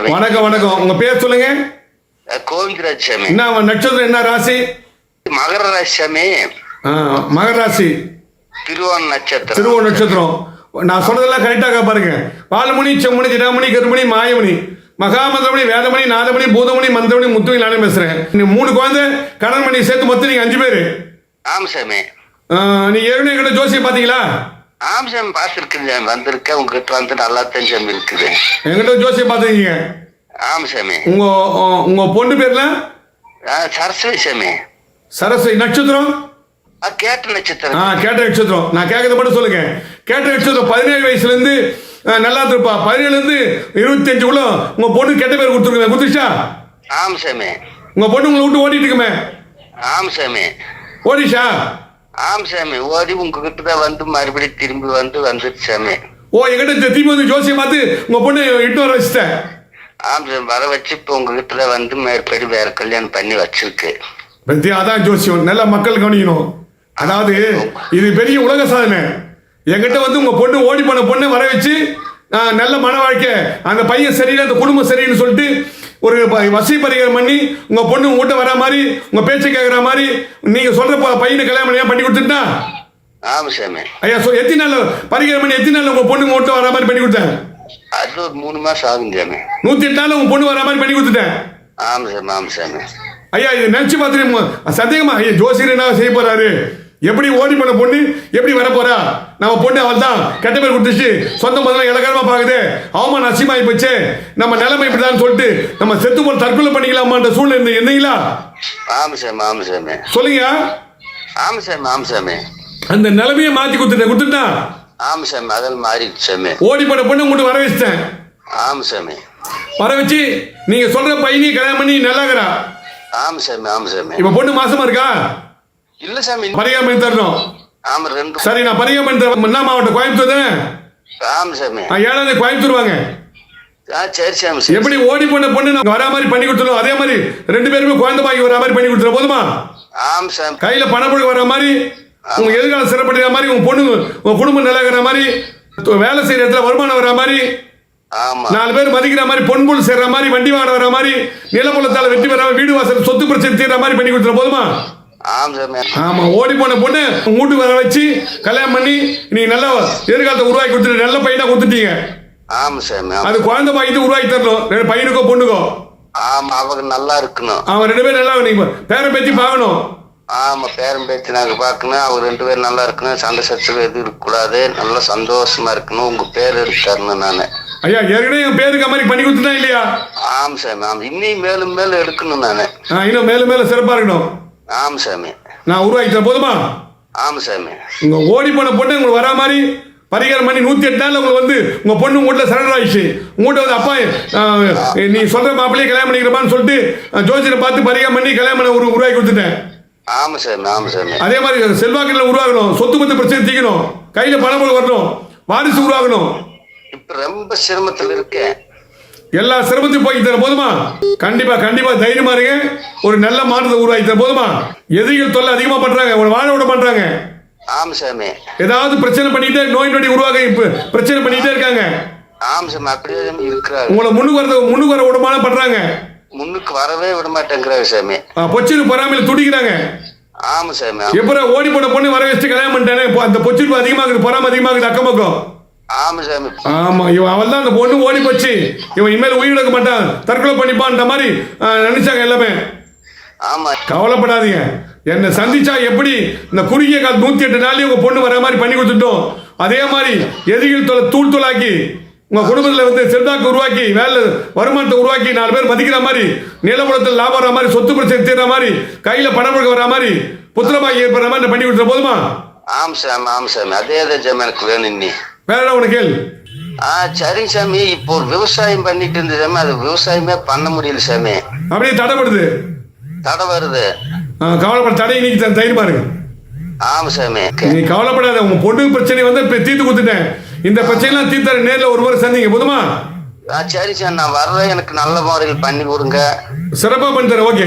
சாமி. வணக்கம் வணக்கம். உங்க பேர் சொல்லுங்க. கோவிந்தராஜ் சாமி. என்ன நட்சத்திரம், என்ன ராசி? மகர ராசி சாமி. மகர ராசி, திருவோண நட்சத்திரம். திருவோண நட்சத்திரம். நான் சொல்றதெல்லாம் கரெக்டாக பாருங்க. பால்மணி, செம்மணி, ஜடாமணி, கருமணி, மாயமணி, மகாமந்திரமணி, வேதமணி, நாதமணி, பூதமணி, மந்திரமணி, முத்துமணி. நானே பேசுறேன். நீ 3 குழந்தை, கடன் மணி சேர்த்து மொத்தம் நீங்க 5 பேரு. ஆமா சாமி. நீ ஏற்கனவே கிட்ட ஜோசியம் பாத்தீங்களா? ஆமா சாமி, பார்த்துருக்கேன் சாமி. வந்திருக்கேன் உங்ககிட்ட வந்து நல்லா தான் சாமி இருக்குது. என்கிட்ட ஜோசியம் பாத்துருக்கீங்க? ஆமா சாமி. உங்க பொண்ணு பேர்ல? சரஸ்வதி சாமி. சரஸ்வதி. நட்சத்திரம்? கேட்ட நட்சத்திரம். கேட்ட நட்சத்திரம். நான் கேட்கறது மட்டும் சொல்லுங்க. கேட்ட நட்சத்திரம் 17 வயசுல இருந்து நல்லா இருப்பா. 17ல இருந்து 25 உங்க பொண்ணு கெட்ட பேர் கொடுத்துருக்கேன். கொடுத்துச்சா? ஆமா சாமி. உங்க பொண்ணு உங்களை விட்டு ஓடிட்டு இருக்குமே? ஆமா சாமி. ஓடிச்சா? ஆமா சாமி. ஓடி உங்ககிட்ட தான் வந்து மறுபடியும் திரும்பி வந்துருச்சு சாமி. என்கிட்ட திரும்பி வந்து ஜோசியம் பார்த்து உங்க பொண்ணு இட்டு வர வச்சுட்டேன். ஆமா சாமி. வர வச்சு இப்ப உங்ககிட்ட தான் வந்து மேற்படி வேற கல்யாணம் பண்ணி வச்சிருக்கு. அதான் ஜோசியம். நல்லா மக்கள் கவனிக்கணும். அதாவது இது பெரிய உலக சாதனை. என்கிட்ட வந்து உங்க பொண்ணு ஓடி போன பொண்ணை வர வச்சு நல்ல மன வாழ்க்கை, அந்த பையன் சரியில்லை, அந்த குடும்பம் சரின்னு சொல்லிட்டு ஒரு வசதி பரிகாரம் பண்ணி உங்க பொண்ணு உங்ககிட்ட வர மாதிரி, உங்க பேச்சை கேட்கற மாதிரி நீங்க சொல்ற பையனை கல்யாணம் பண்ணி கொடுத்துட்டா? ஆமா சாமி. ஐயா, எத்தனை நாள் பரிகாரம் பண்ணி எத்தனை நாள் உங்க பொண்ணு உங்ககிட்ட வர மாதிரி பண்ணி கொடுத்தேன்? அது ஒரு 3 மாசம் ஆகும் சாமி. 108 நாள் உங்க பொண்ணு வர மாதிரி பண்ணி கொடுத்துட்டேன். ஆமா சாமி. ஆமா சாமி. ஐயா, இது நினைச்சு பார்த்துட்டு சந்தேகமா? ஐயா, ஜோசியர் என்ன செய்ய போறாரு? எப்படி ஓடி போன பொண்ணு எப்படி வர போறா? நம்ம பொண்ணு அவள் தான் கெட்ட பேர் கொடுத்துச்சு, சொந்த முதல்ல இலக்காரமா பாக்குது, அவமான அசிமாயி போச்சு, நம்ம நிலைமை இப்படிதான் சொல்லிட்டு நம்ம செத்து போல தற்கொலை பண்ணிக்கலாமான்ற சூழ்நிலை இருந்தீங்களா? ஆமா சாமி. ஆமா சாமி. சொல்லுங்க. ஆமா சாமி. ஆமா சாமி. அந்த நிலைமையை மாத்தி கொடுத்துட்டா? ஆமா சாமி. அதெல்லாம் மாறிடுச்சு சாமி. ஓடி போன பொண்ணு உங்கள்கிட்ட வர வச்சுட்டேன். ஆமா சாமி. வர வச்சு நீங்க சொல்ற பையனையும் கல்யாணம் பண்ணி நல்லாகிறா? ஆமா சாமி. ஆமா சாமி. இப்ப பொண்ணு மாசமா இருக்கா? இல்ல சாமி. பரிகாரம் பண்ணி தரணும். ஆமா. 2. சரி, நான் பரிகாரம் பண்ணி தரேன். என்ன மாவட்டம்? கோயம்புத்தூர் தானே? ஆமா சாமி. 7ஆம் கோயம்புத்தூர் வாங்க. சரி சாமி. எப்படி ஓடி போன பொண்ணு நான் வரா மாதிரி பண்ணி கொடுத்துருவோம், அதே மாதிரி 2 பேருமே குழந்தை பாக்கி வர மாதிரி பண்ணி கொடுத்துருவோம். போதுமா? ஆமா சாமி. கையில பணம் போய் வர மாதிரி, உங்க எதிர்காலம் சிறப்படுற மாதிரி, உங்க பொண்ணு உங்க குடும்பம் நிலைக்கிற மாதிரி, வேலை செய்யற இடத்துல வருமானம் வர மாதிரி, ஆமா, 4 பேர் மதிக்கிற மாதிரி, பொன்பொருள் சேர்ற மாதிரி, வண்டி வாட வர மாதிரி, நிலப்பொலத்தால வெற்றி பெற, வீடு வாசல் சொத்து பிரச்சனை தீர்ற மாதிரி பண்ணி கொடுத்துற. போதுமா? ஆமா சாமி. ஆமா. ஓடி போன பொண்ணு வீட்டுக்கு வர வச்சு கல்யாணம் பண்ணி நீங்க நல்ல எதிர்காலத்தை உருவாக்கி கொடுத்துட்டு நல்ல பையனா கொடுத்துட்டீங்க. ஆமா சாமி. அது குழந்தை பாக்கிட்டு உருவாக்கி தரணும், பையனுக்கோ பொண்ணுக்கோ. ஆமா, அவங்க நல்லா இருக்கணும். அவன் 2 பேரும் நல்லா, நீங்க பேரை பேத்தி பார்க்கணும். ஆமா, பேரம் பேச்சு நாங்க பார்க்கணும். அவங்க 2 பேரும் நல்லா இருக்கணும். சண்டை சச்சரவு எதுவும் இருக்கக்கூடாது. நல்லா சந்தோஷமா இருக்கணும். உங்க பேர் எடுத்தாருன்னு நானு. ஐயா, ஏற்கனவே என் பேருக்கு மாதிரி பண்ணி கொடுத்துட்டா இல்லையா? ஆமா சாமி. ஆமா, இன்னும் மேலும் மேலும் எடுக்கணும் நானு. இன்னும் மேலும் மேலும் சிறப்பா இருக்கணும். ஆமா சாமி. நான் உருவாக்கி தரேன். போதுமா? ஆமா சாமி. உங்க ஓடி போன பொண்ணு உங்களுக்கு வரா மாதிரி பரிகாரம் பண்ணி 108 நாள்ல உங்களுக்கு வந்து உங்க பொண்ணு உங்கள்கிட்ட சரண்டர் ஆயிடுச்சு. உங்கள்கிட்ட வந்து அப்பா நீ சொல்ற மாப்பிள்ளையே கல்யாணம் பண்ணிக்கிறப்பான்னு சொல்லிட்டு ஜோசியரை பார்த்து பரிகாரம் பண்ணி கல்யாணம் பண்ண உருவாக்கி கொடுத்துட்டேன். ஆமா சாமி. ஆமா சாமி. அதே மாதிரி செல்வாக்கில் உருவாகணும், சொத்து பத்து பிரச்சனை தீக்கணும், கையில பணம் வரணும், வாரிசு உருவாகணும். இப்ப ரொம்ப சிரமத்தில் இருக்கேன். எல்லா சிரமத்தையும் போய் தர. போதுமா? கண்டிப்பா கண்டிப்பா தைரியமா இருங்க. ஒரு நல்ல மாற்றத்தை உருவாக்கி தர. போதுமா? எதிரிகள் தொல்லை அதிகமா பண்றாங்க, உங்களை வாழ விட பண்றாங்க. ஆமா சாமி. ஏதாவது பிரச்சனை பண்ணிட்டே, நோய் நொடி உருவாக பிரச்சனை பண்ணிட்டே இருக்காங்க. ஆமா சாமி. அப்படியே இருக்கிறாங்க. உங்களை முன்னுக்கு வர விடமான பண்றாங்க. முன்னுக்கு வரவே விட மாட்டேங்கிறாங்க சாமி. பொச்சிரு பொறாமையில துடிக்கிறாங்க. ஆமா சாமி. எப்பறம் ஓடி போன பொண்ணு வர வச்சு கல்யாணம் பண்ணிட்டானே, அந்த பொச்சிருப்பு அதிகமாகுது, பொறாம அதிகமாகுது அக்கம் பக்கம். ஆமா சாமி. ஆமா, இவன் அவள் தான் அந்த பொண்ணு ஓடி போச்சு, இவன் இனிமேல் உயிர் எடுக்க மாட்டான், தற்கொலை பண்ணிப்பான்ற மாதிரி நினைச்சாங்க எல்லாமே. ஆமா. கவலைப்படாதீங்க. என்னை சந்திச்சா எப்படி இந்த குறுகிய கால 108 நாள்லயும் உங்க பொண்ணு வர மாதிரி பண்ணி கொடுத்துட்டோம், அதே மாதிரி எதிரிகள் தூள் தூளாக்கி உங்க குடும்பத்தில் வந்து செல்வாக்கு உருவாக்கி, வேலை வருமானத்தை உருவாக்கி, 4 பேர் மதிக்கிற மாதிரி, நிலப்படத்தில் லாபம் வர மாதிரி, சொத்து பிரச்சனை தீர்ற மாதிரி, கையில பணம் வர மாதிரி, புத்திரபாகி ஏற்படுற மாதிரி பண்ணி கொடுத்துற. போதுமா? ஆமா சாமி. ஆமா சாமி. அதே சாமி எனக்கு வேணும். நீ வேற உனக்கு கேள். சரிங்க சாமி. இப்போ ஒரு விவசாயம் பண்ணிட்டு இருந்த சாமி, அது விவசாயமே பண்ண முடியல சாமி. அப்படியே தடைப்படுது. தடை வருது. கவலைப்பட, தடை நீக்கி தைரியமா இருக்கு. ஆமா சாமி. நீ கவலைப்படாத. உங்க பொண்ணு பிரச்சனை வந்து தீர்த்து கொடுத்துட்டேன். இந்த பிரச்சனை தீர்த்தாரு. நேரில் ஒரு முறை சந்திங்க. போதுமா? சரி சார், நான் வர்றேன். எனக்கு நல்ல முறையில் பண்ணி கொடுங்க. சிறப்பா பண்ணி தரேன். ஓகே.